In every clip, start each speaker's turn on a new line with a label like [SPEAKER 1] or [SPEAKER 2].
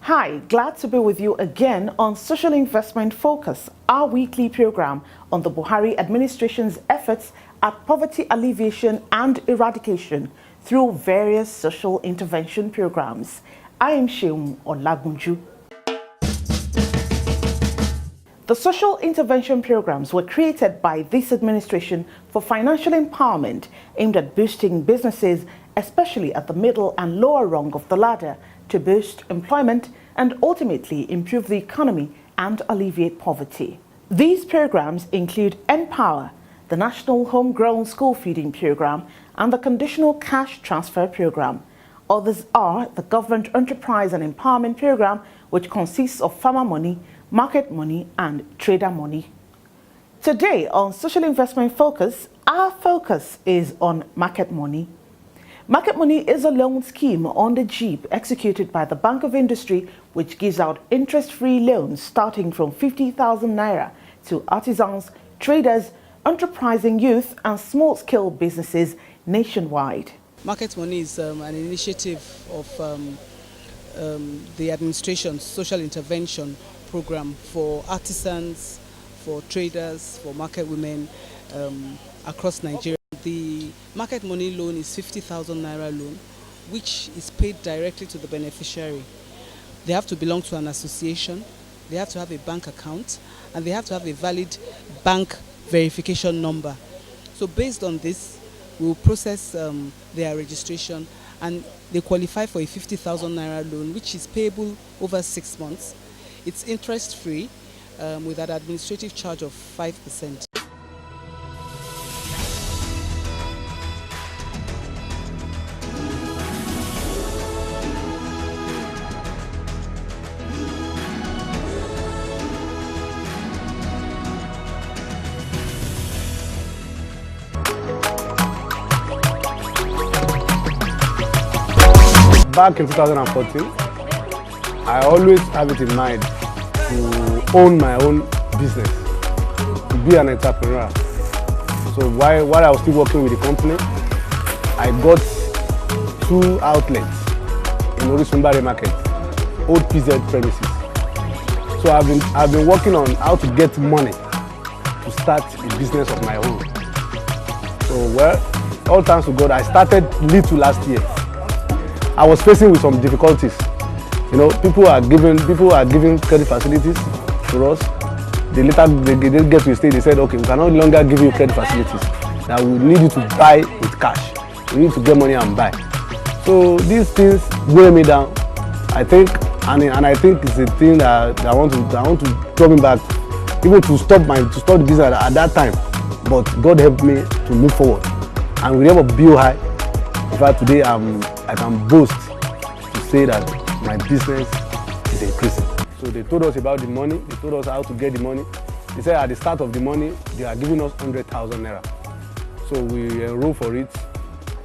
[SPEAKER 1] Hi, glad to be with you again on Social Investment Focus, our weekly program on the Buhari administration's efforts at poverty alleviation and eradication through various social intervention programs. I am Sheum Olagunju. The social intervention programs were created by this administration for financial empowerment aimed at boosting businesses, especially at the middle and lower rung of the ladder, to boost employment and ultimately improve the economy and alleviate poverty. These programs include Empower, the National Homegrown School Feeding Program, and the Conditional Cash Transfer Program. Others are the Government Enterprise and Empowerment Program, which consists of farmer money, market money, and trader money. Today on Social Investment Focus, our focus is on market money. Market money is a loan scheme on the JIB executed by the Bank of Industry, which gives out interest-free loans starting from 50,000 naira to artisans, traders, enterprising youth, and small-scale businesses nationwide.
[SPEAKER 2] Market money is an initiative of the administration's social intervention program for artisans, for traders, for market women across Nigeria. The market money loan is 50,000 naira loan, which is paid directly to the beneficiary. They have to belong to an association, they have to have a bank account, and they have to have a valid bank verification number. So based on this, we will process their registration, and they qualify for a 50,000 naira loan, which is payable over 6 months. It's interest-free with an administrative charge of 5%.
[SPEAKER 3] Back in 2014, I always have it in mind to own my own business, to be an entrepreneur. So while I was still working with the company, I got 2 outlets in Orisumbari Market, old PZ premises. So I've been working on how to get money to start a business of my own. So well, all thanks to God, I started little last year. I was facing with some difficulties. You know, people are giving credit facilities to us. They didn't get to a stage. They said, okay, we can no longer give you credit facilities. That we need you to buy with cash. We need to get money and buy. So these things weigh me down. I think, and I think it's a thing that I want to draw me back, even to stop the business at that time. But God helped me to move forward. And with the help of BOI, in fact, today I can boast to say that my business is increasing. So they told us about the money, they told us how to get the money. They said at the start of the money, they are giving us 100,000 naira. So we enroll for it.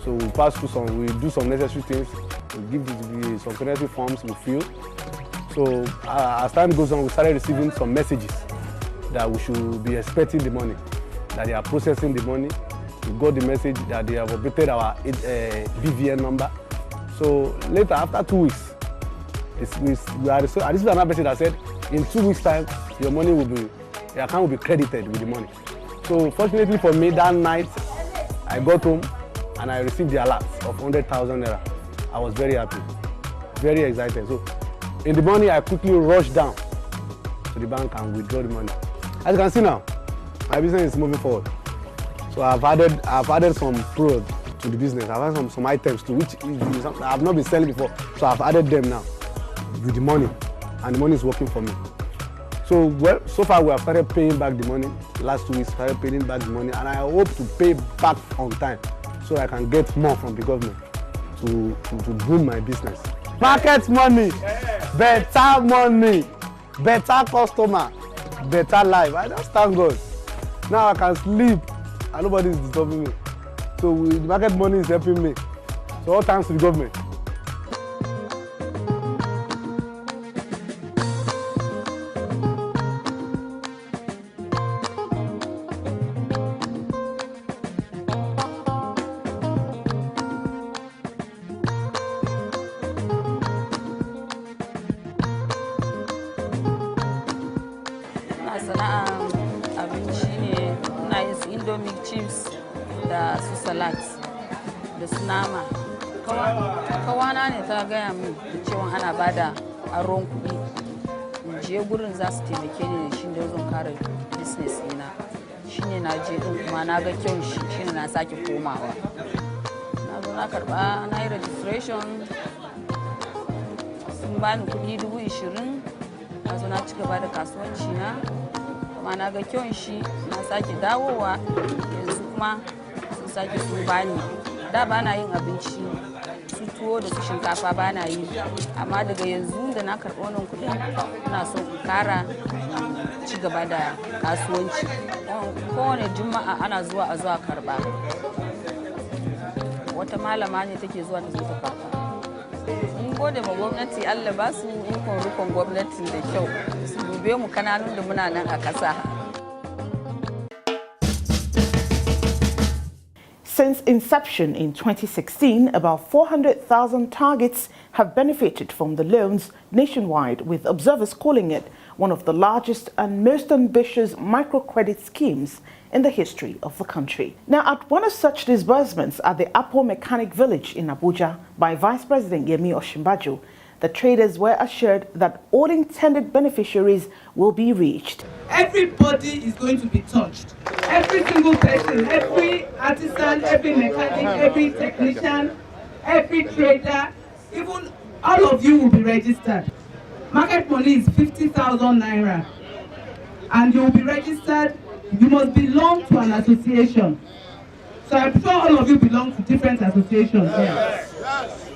[SPEAKER 3] So we pass through we do some necessary things, we give some necessary forms we fill. So as time goes on, we started receiving some messages that we should be expecting the money, that they are processing the money. We got the message that they have updated our BVN number. So later, after 2 weeks, this is another message that said, in 2 weeks' time, your account will be credited with the money. So fortunately for me, that night, I got home and I received the alert of 100,000 naira. I was very happy, very excited. So in the morning, I quickly rushed down to the bank and withdraw the money. As you can see now, my business is moving forward. So I've added some product to the business. I've added some items to which I've not been selling before. So I've added them now with the money, and the money is working for me. So well, so far we have started paying back the money. Last 2 weeks, started paying back the money, and I hope to pay back on time so I can get more from the government to boom my business. Market money, better money, better customer, better life. I just thank God. Now I can sleep and nobody is disturbing me. So the market money is helping me. So all thanks to the government.
[SPEAKER 4] chips da su salad da su nama. Kawana ne ta gaya min da cewa ana bada aron kuɗi. Je gurin za su taimake ni da shi da zan kare business ɗina. Shi ne na je ɗin kuma na ga kyau shi ne na sake komawa. Na zo na karɓa na yi registration sun bani kuɗi 20,000. Na zo na ci gaba da kasuwanci na kuma na ga kyau shi na sake dawowa yanzu kuma sun sake sun bani. Da ba na yin abinci su tuwo da su shinkafa ba na yi amma daga yanzu da na karɓi wannan kuɗin ina so in kara ci gaba da kasuwanci. Kowane juma'a ana zuwa a zuwa karɓa. Wata malama ne take zuwa ta zo ta karɓa. Mun gode ma gwamnati, Allah ba su ikon rikon gwamnati da kyau su dube mu kananun da muna nan a ƙasa.
[SPEAKER 1] Since inception in 2016, about 400,000 targets have benefited from the loans nationwide, with observers calling it one of the largest and most ambitious microcredit schemes in the history of the country. Now, at one of such disbursements at the Apple Mechanic Village in Abuja by Vice President Yemi Osinbajo, the traders were assured that all intended beneficiaries will be reached.
[SPEAKER 5] Everybody is going to be touched. Every single person, every artisan, every mechanic, every technician, every trader, even all of you will be registered. Market money is 50,000 naira. And you will be registered. You must belong to an association. So I'm sure all of you belong to different associations here. Yes.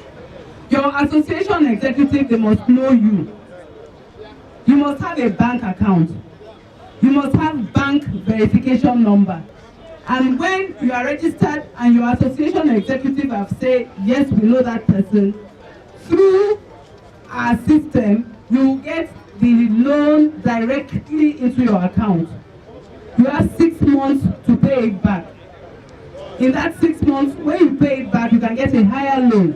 [SPEAKER 5] Your association executive, they must know you. You must have a bank account. You must have bank verification number. And when you are registered and your association executive have said, yes, we know that person, through our system, you get the loan directly into your account. You have 6 months to pay it back. In that 6 months, when you pay it back, you can get a higher loan.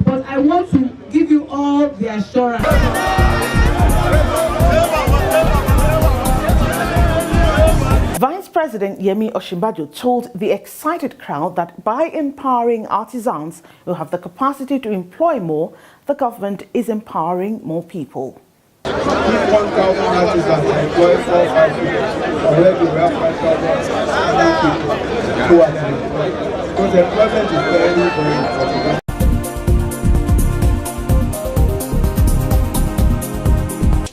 [SPEAKER 5] But I want to give you all the assurance.
[SPEAKER 1] Vice President Yemi Osinbajo told the excited crowd that by empowering artisans who have the capacity to employ more, the government is empowering more people.
[SPEAKER 6] If 1,000 artisans employ 4-5 people, already we have 5,000 people who are employed. Because employment is very, very important.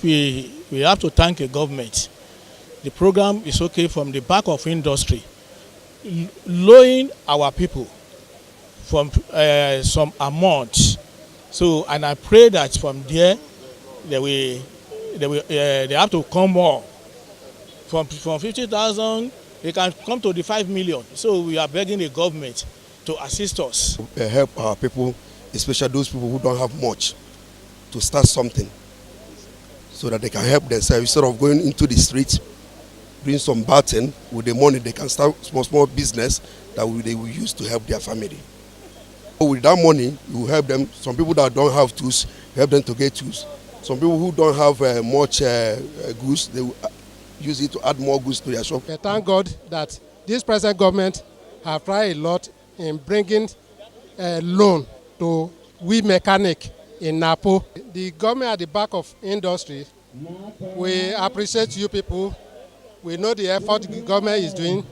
[SPEAKER 7] We have to thank the government. The program is okay from the back of industry, loaning our people from some amount. So, and I pray that from there they have to come more. From 50,000, they can come to the 5 million. So we are begging the government to assist us.
[SPEAKER 8] Help our people, especially those people who don't have much, to start something, so that they can help themselves instead of going into the streets, doing some bartering with the money. They can start small business that they will use to help their family. So with that money, you will help them. Some people that don't have tools, help them to get tools. Some people who don't have much goods, they will use it to add more goods to their shop.
[SPEAKER 9] I thank God that this present government have tried a lot in bringing a loan to we mechanic in Napo. The government at the back of industry, we appreciate you people. We know the effort the government is doing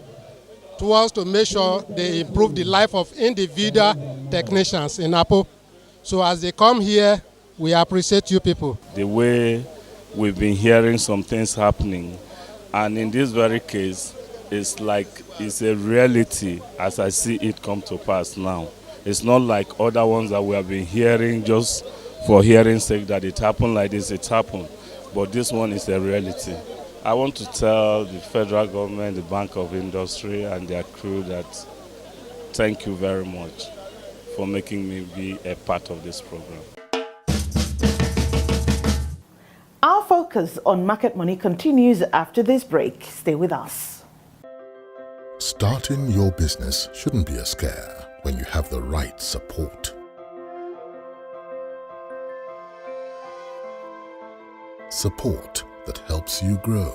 [SPEAKER 9] towards to make sure they improve the life of individual technicians in Napo. So as they come here, we appreciate you people.
[SPEAKER 10] The way we've been hearing some things happening, and in this very case, it's like it's a reality as I see it come to pass now. It's not like other ones that we have been hearing just for hearing's sake that it happened like this, it happened. But this one is a reality. I want to tell the federal government, the Bank of Industry and their crew that thank you very much for making me be a part of this program.
[SPEAKER 1] Our focus on market money continues after this break. Stay with us.
[SPEAKER 11] Starting your business shouldn't be a scare when you have the right support. Support that helps you grow.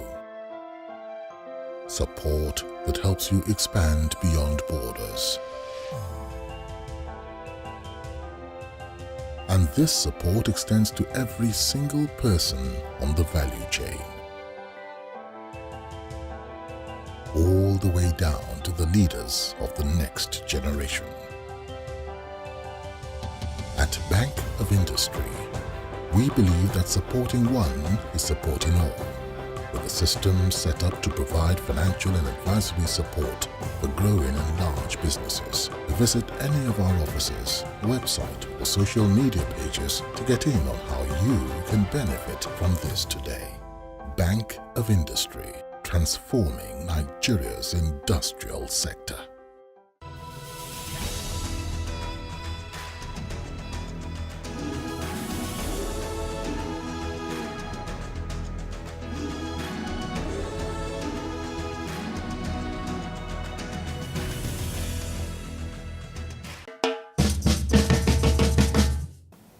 [SPEAKER 11] support that helps you expand beyond borders. And this support extends to every single person on the value chain, all the way down to the leaders of the next generation. At Bank of Industry, we believe that supporting one is supporting all, with a system set up to provide financial and advisory support for growing and large businesses. Visit any of our offices, website, or social media pages to get in on how you can benefit from this today. Bank of Industry, transforming Nigeria's industrial sector.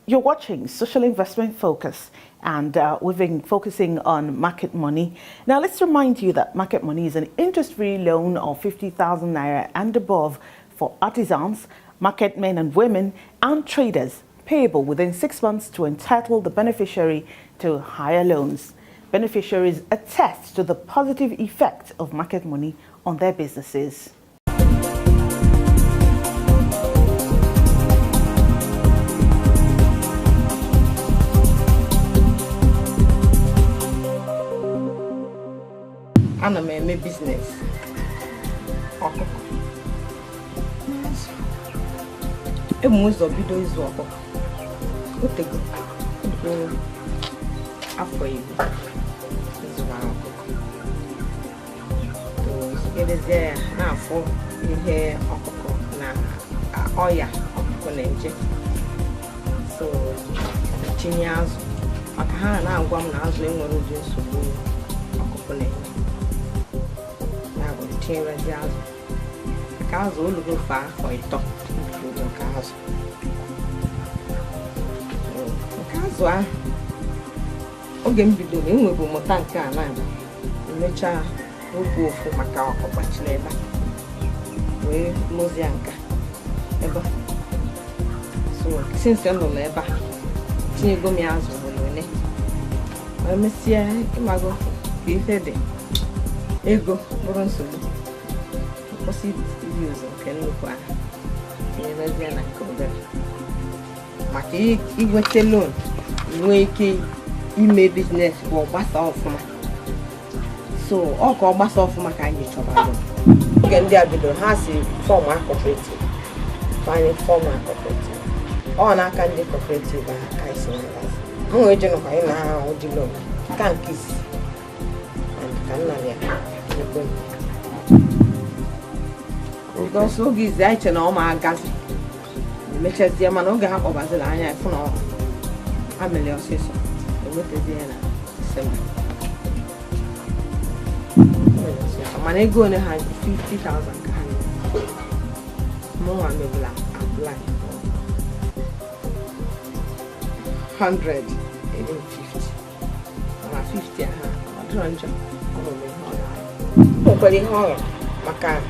[SPEAKER 1] You're watching Social Investment Focus, and we've been focusing on Market Money. Now, let's remind you that Market Money is an interest-free loan of 50,000 naira and above for artisans, market men and women, and traders, payable within 6 months to entitle the beneficiary to higher loans. Beneficiaries attest to the positive effect of Market Money on their businesses.
[SPEAKER 12] Ana m eme business ọkụkọ. Ebu ụzọ bido ịzụ ọkụkọ. Otego afọ Igbo ịzụwa ọkụkọ. Edezie ya na-afụ ihe ọkụkọ na ọya ọkụkọ na-eje. So tinye azụ maka ha na-agwa m na azụ enwere ụdị nsogbu ọkụkọ na-enye. Tinyezie azụ ka azụ olugo fa afọ ịtọ nke azụ ahụ oge m bidoro enwebu mụta nke a na-agba emechaa okwu ofu maka ọkpachila ebe wee lụzie nka ebe so since nọ ebe a tinyego m ya azụ ole wee mesịa ịmago ka ife dị ego bụrụ nsogbu kwụsị iri ụzọ nke nnukwu ahụ tinyezie na nke obere maka igwete loan nwee ike ime biznes bụ ọgbasa ọfụma so ọ ka ọgbasa ọfụma ka anyị chọrọ oge ndị a bidoro ha si fọm cooperative anyị fọm cooperative ọ n'aka ndị cooperative ka isi nwegasị ha nwee je nọkwa anyị na-ahụ dị loan ka nke isi ka nna ya ekwe because oge izi anyị che na ọ ma agazi emechazie mana oge ha kpọbaziri anya ịfụ na amịlị ọsịsọ ewetazie ya na Disemba mana ego one ha 50,000 ka ha mụnwa mebula apply 100 even 50 mana 50 aha ọ dịrọ njọ ọ nwere ihe ọrụ maka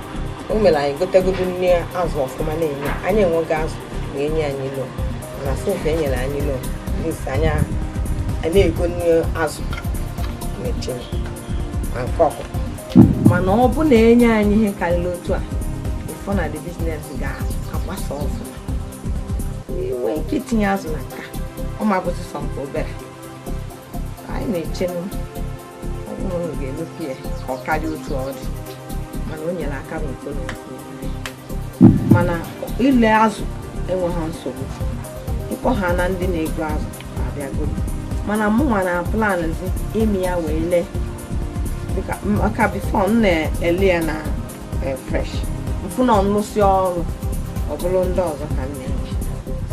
[SPEAKER 12] o mere anyị gotegodo nne azụ ọfụma na-enye anyị enweghị azụ na-enye anyị lo mana since enyere anyị lo n'isi anya na-ego nne azụ mechiri ma nke ọkụkọ mana ọ bụ na-enye anyị ihe karịrị otu a ifo na the business ga-agbasa ọfụma inwe ike itinye azụ na nka ọ ma bụzi sọ nke obere anyị na-eche ọhụrụ ga-emepe ya ka ọ karịa otu ọ dị mana o nyere aka n'okpuru mana ile azụ enweghị nsogbu ịkpọ ha na ndị na-ego azụ abịago mana mụnwa na planzi imi ya wee lee maka bifo m na-ele ya na fresh mfụ na ọnụsi ọrụ ọ bụrụ ndị ọzọ ka m na-enye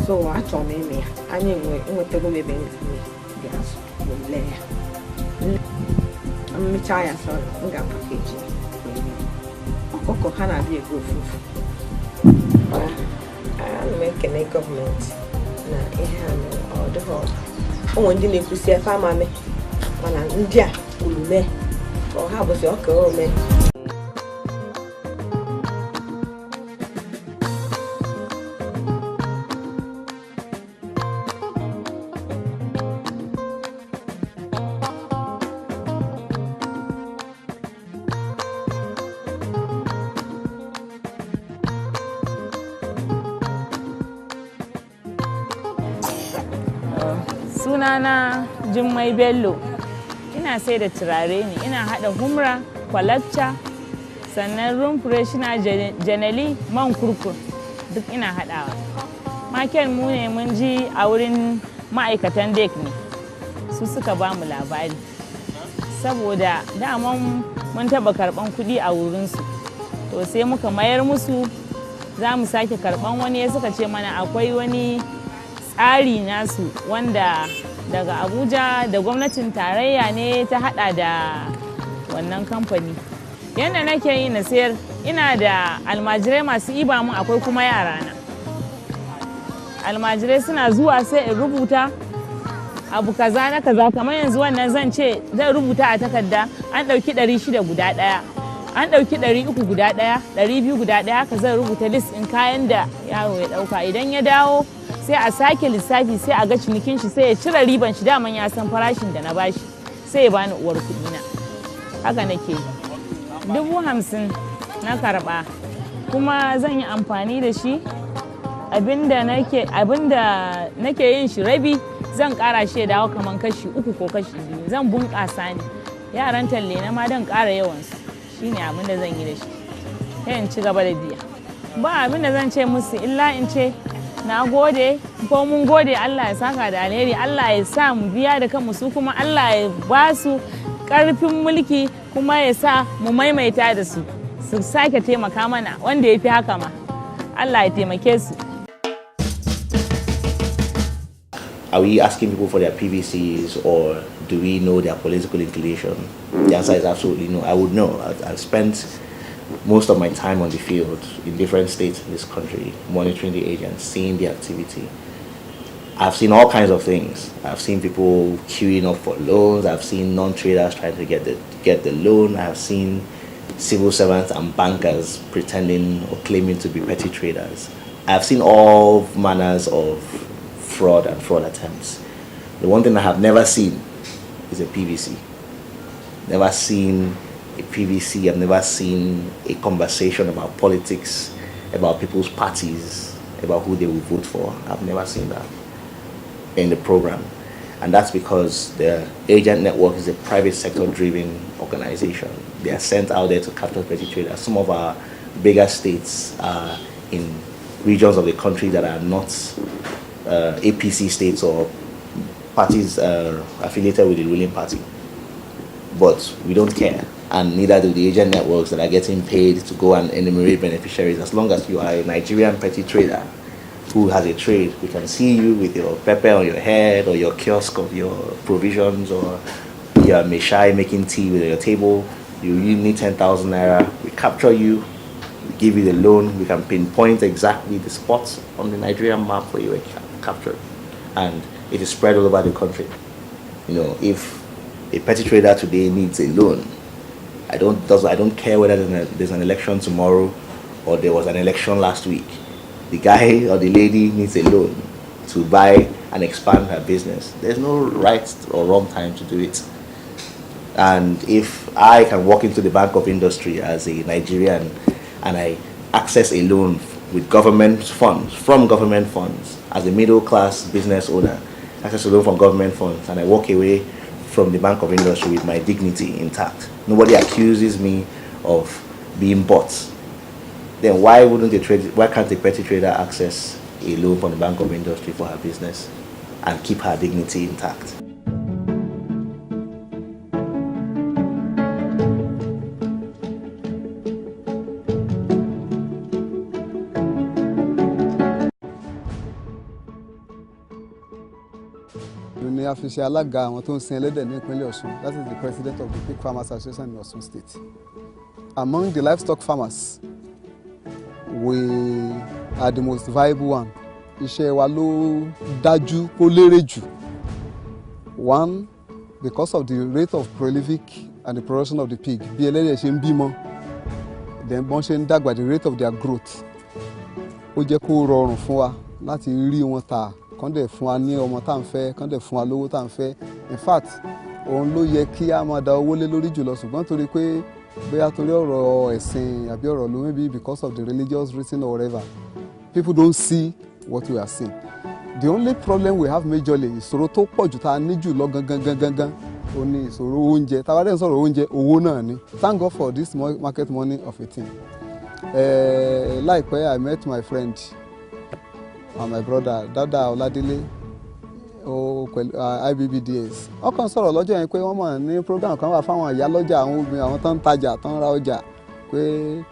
[SPEAKER 12] so achọrọ m ime ya anyị enwetago m ebe dị azụ wele ya mmecha ya sọrọ m ga-apakeji ọkụkọ ha na-abịa ego ofufu ana m ekene gọọmenti na ihe a mere ọ dịghị onwe ndị na-ekwusi efe amame mana ndị a ulume ka ọha bụzi ọka ome
[SPEAKER 13] Sunana Jummai Bello. Ina sai da turare ne, ina haɗa humra, kwalacca, sannan room freshener, janali, man kurkur duk ina haɗawa. Maken mu ne mun ji a wurin ma'aikatan dek ne, su suka ba mu labari. Saboda daman mun taɓa karɓan kuɗi a wurinsu, to sai muka mayar musu za mu sake karɓan wani, ya suka ce mana akwai wani tsari nasu wanda daga Abuja da gwamnatin tarayya ne ta hada da wannan kamfani. Yanda nake yi na sayar, ina da almajirai masu iba mun, akwai kuma yarana. Almajirai suna zuwa sai in rubuta abu kaza na kaza, kamar yanzu wannan zan ce zan rubuta a takarda an ɗauki 600 guda ɗaya, an ɗauki 300 guda ɗaya, 200 guda ɗaya, haka zan rubuta list in kayan da yaro ya ɗauka. Idan ya dawo sai a sake lissafi, sai a ga cinikin shi, sai ya cire riban shi, daman ya san farashin da na bashi, sai ya bani uwar kuɗi na. Haka nake 50,000 na karɓa, kuma zan yi amfani da shi abinda nake yin shi rabi zan ƙara shi ya dawo kaman kashi 3 ko kashi 2. Zan bunƙasa ne, yaran talle na ma dan ƙara yawansu, shine abin da zan yi da shi, sai in ci gaba da biya. Ba abin da zan ce musu illa in ce na gode, ko mun gode, Allah ya saka da alheri, Allah ya sa mu biya da kanmu, su kuma Allah ya ba su ƙarfin mulki, kuma ya sa mu maimaita da su sake taimaka mana wanda ya fi haka ma. Allah ya taimake su.
[SPEAKER 14] Are we asking people for their PVCs, or do we know their political inclination? The answer is absolutely no. I would know. I've spent most of my time on the field in different states in this country, monitoring the agents, seeing the activity. I've seen all kinds of things. I've seen people queuing up for loans. I've seen non-traders trying to get the loan. I've seen civil servants and bankers pretending or claiming to be petty traders. I've seen all manners of fraud and fraud attempts. The one thing I have never seen is a PVC. Never seen a PVC. I've never seen a conversation about politics, about people's parties, about who they will vote for. I've never seen that in the program. And that's because the agent network is a private sector driven organization. They are sent out there to capture petty traders. Some of our bigger states are in regions of the country that are not APC states or parties affiliated with the ruling party. But we don't care, and neither do the agent networks that are getting paid to go and enumerate beneficiaries. As long as you are a Nigerian petty trader who has a trade, we can see you with your pepper on your head, or your kiosk of your provisions, or you are Meshai making tea with your table. You need 10,000 naira. We capture you, we give you the loan. We can pinpoint exactly the spots on the Nigerian map where you were captured, and it is spread all over the country. You know, if a petty trader today needs a loan, I don't care whether there's an election tomorrow or there was an election last week. The guy or the lady needs a loan to buy and expand her business. There's no right or wrong time to do it. And if I can walk into the Bank of Industry as a Nigerian and I access a loan with government funds, from government funds, as a middle class business owner, access a loan from government funds, and I walk away from the Bank of Industry with my dignity intact, nobody accuses me of being bought, then why can't a petty trader access a loan from the Bank of Industry for her business and keep her dignity intact?
[SPEAKER 15] Ní àfiṣe alága àwọn tó ń sin ẹlẹ́dẹ̀ ní ìpínlẹ̀ Ọ̀ṣun, that is the president of the Pig Farmers Association in Ọ̀ṣun State. Among the livestock farmers, we are the most viable one. Iṣẹ́ wa ló dájú kó lérè jù. One, because of the rate of prolific and the production of the pig. Bí ẹlẹ́dẹ̀ ṣe ń bímọ, then bọ́n ṣe ń dàgbà, the rate of their growth. Ó jẹ́ kó rọrùn fún wa láti rí wọn tà. Kán dẹ̀ fún wa ní ọmọ tá à ń fẹ́, kán dẹ̀ fún wa lówó tá à ń fẹ́. In fact, òun ló yẹ kí a máa da owó lé lórí jùlọ, ṣùgbọ́n torí pé bóyá torí ọ̀rọ̀ ẹ̀sìn àbí ọ̀rọ̀ ló maybe because of the religious reason or whatever, people don't see what we are seeing. The only problem we have majorly ìṣòro tó pọ̀ jù tá a ní jù lọ gangan ó ní ìṣòro oúnjẹ. Tá a bá dẹ̀ ń sọ̀rọ̀ oúnjẹ, owó náà ni. Thank God for this market money of a thing. Láìpẹ́ I met my friend and my brother Dada Oladele IBBDS. Wọ́n kàn sọ̀rọ̀ lọ́jọ́ yẹn pé wọ́n mọ̀ ní program kan wà fáwọn ìyá lọ́jà àwọn obìnrin àwọn tó ń tajà tó ń ra ọjà pé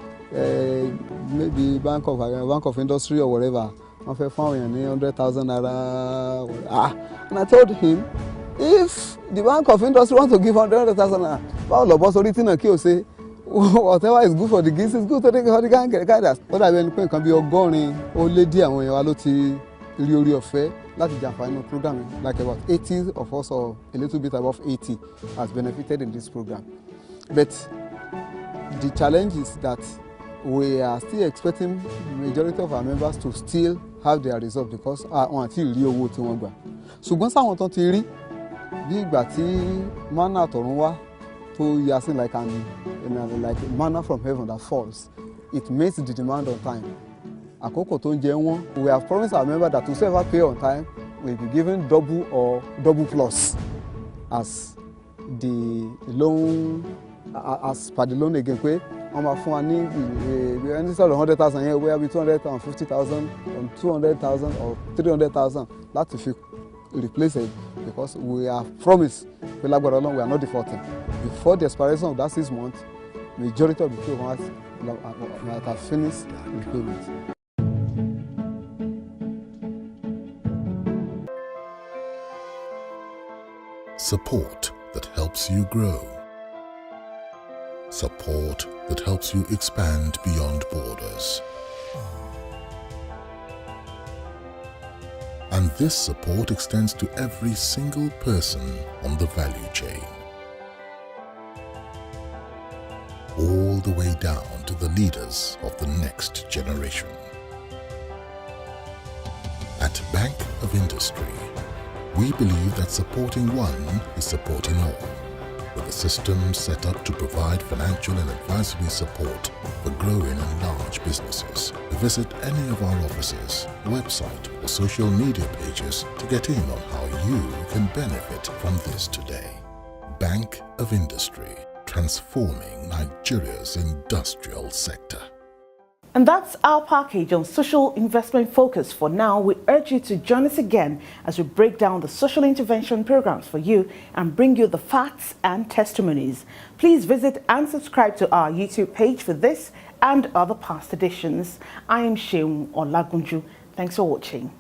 [SPEAKER 15] maybe Bank of Industry or whatever wọ́n fẹ́ fún àwọn èèyàn ní 100,000 naira. And I told him if the Bank of Industry want to give 100,000 naira báwo lọ bọ́ sórí tí náà kí o ṣe whatever is good for the geese is good for the guiders. Ó dàbí ẹni pé nǹkan bíi 100 ó lé díẹ̀ àwọn èèyàn wa ló ti rí orí ọ̀fẹ́ láti jàǹfààní nínú program yìí. Like about 80 of us or a little bit above 80 has benefited in this program. But the challenge is that we are still expecting the majority of our members to still have their result because wọn àti rí owó tí wọ́n gbà. Ṣùgbọ́n sáwọn tán ti rí bí ìgbà tí manna àtọ̀run wá tó yasin like manna from heaven that falls, it meets the demand on time. Àkókò tó ń jẹ wọ́n, we have promised our members that whosoever pay on time will be given double or double plus as the loan as per the loan again pé wọ́n máa fún wa ní ẹni sọ̀rọ̀ 100,000 yẹn wíwá bí 250,000 200,000 or 300,000 láti fi replace it because we have promised pé lágbára Ọlọ́run we are not defaulting. Before the expiration of that 6 months, majority of the people might have finished repayment.
[SPEAKER 11] Support that helps you grow. Support that helps you expand beyond borders. And this support extends to every single person on the value chain. All the way down to the leaders of the next generation. At Bank of Industry, we believe that supporting one is supporting all, with a system set up to provide financial and advisory support for growing and large businesses. Visit any of our offices, website, or social media pages to get in on how you can benefit from this today. Bank of Industry, transforming Nigeria's industrial sector.
[SPEAKER 1] And that's our package on social investment focus for now. We urge you to join us again as we break down the social intervention programs for you and bring you the facts and testimonies. Please visit and subscribe to our YouTube page for this and other past editions. I am Sheung Olagunju. Thanks for watching.